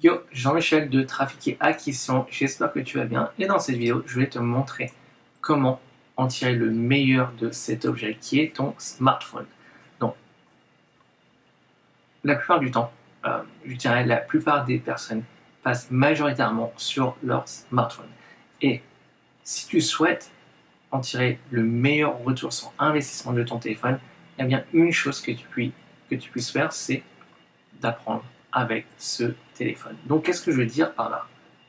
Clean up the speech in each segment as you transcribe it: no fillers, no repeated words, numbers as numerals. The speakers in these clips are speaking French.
Yo, Jean-Michel de Trafic et Acquisition, j'espère que tu vas bien et dans cette vidéo, je vais te montrer comment en tirer le meilleur de cet objet qui est ton smartphone. Donc, la plupart du temps, je dirais la plupart des personnes passent majoritairement sur leur smartphone. Et si tu souhaites en tirer le meilleur retour sur investissement de ton téléphone, il y a bien une chose que tu puisses faire, c'est d'apprendre avec ce téléphone. Donc, qu'est-ce que je veux dire par là?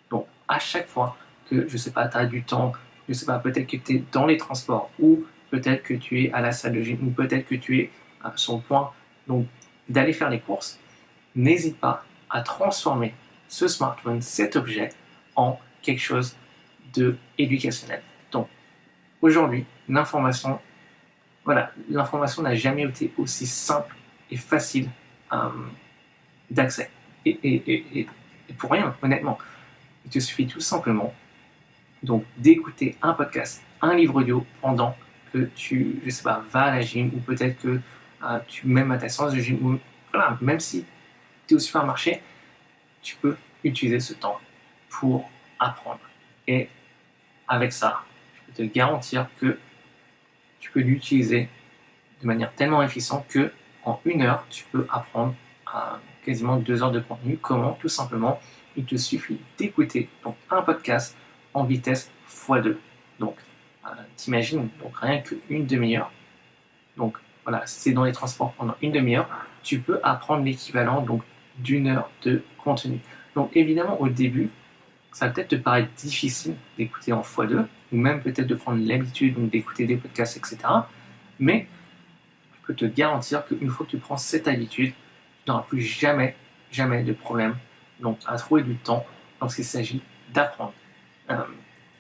Donc, à chaque fois que, je sais pas, tu as du temps, je sais pas, peut-être que tu es dans les transports, ou peut-être que tu es à la salle de gym, ou peut-être que tu es sur le point donc, d'aller faire les courses, n'hésite pas à transformer ce smartphone, cet objet, en quelque chose de éducationnel. Donc, aujourd'hui, l'information n'a jamais été aussi simple et facile d'accès. Et pour rien, honnêtement. Il te suffit tout simplement donc d'écouter un podcast, un livre audio pendant que tu, je sais pas, vas à la gym ou peut-être que tu même à ta séance de gym ou voilà, même si tu es au supermarché, tu peux utiliser ce temps pour apprendre. Et avec ça, je peux te garantir que tu peux l'utiliser de manière tellement efficiente que en 1 heure, tu peux apprendre quasiment 2 heures de contenu. Comment? Tout simplement, il te suffit d'écouter donc un podcast en vitesse x2. Donc, t'imagines, donc rien qu'une demi-heure. Donc, voilà, si c'est dans les transports pendant une demi-heure, tu peux apprendre l'équivalent donc d'1 heure de contenu. Donc, évidemment, au début, ça va peut-être te paraître difficile d'écouter en x2, ou même peut-être de prendre l'habitude donc d'écouter des podcasts, etc. Mais je peux te garantir qu'une fois que tu prends cette habitude, tu n'auras plus jamais de problème donc, à trouver du temps lorsqu'il s'agit d'apprendre.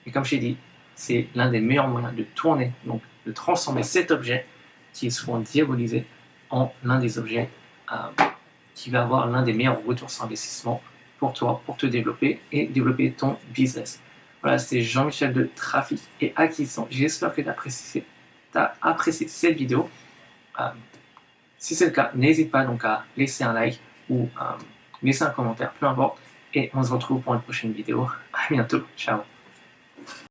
Et comme je t'ai dit, c'est l'un des meilleurs moyens de tourner, donc de transformer cet objet qui est souvent diabolisé en l'un des objets qui va avoir l'un des meilleurs retours sur investissement pour toi, pour te développer et développer ton business. Voilà, c'est Jean-Michel de Trafic et Acquisition. J'espère que tu as apprécié cette vidéo. Si c'est le cas, n'hésite pas donc à laisser un like ou laisser un commentaire, peu importe. Et on se retrouve pour une prochaine vidéo. À bientôt. Ciao.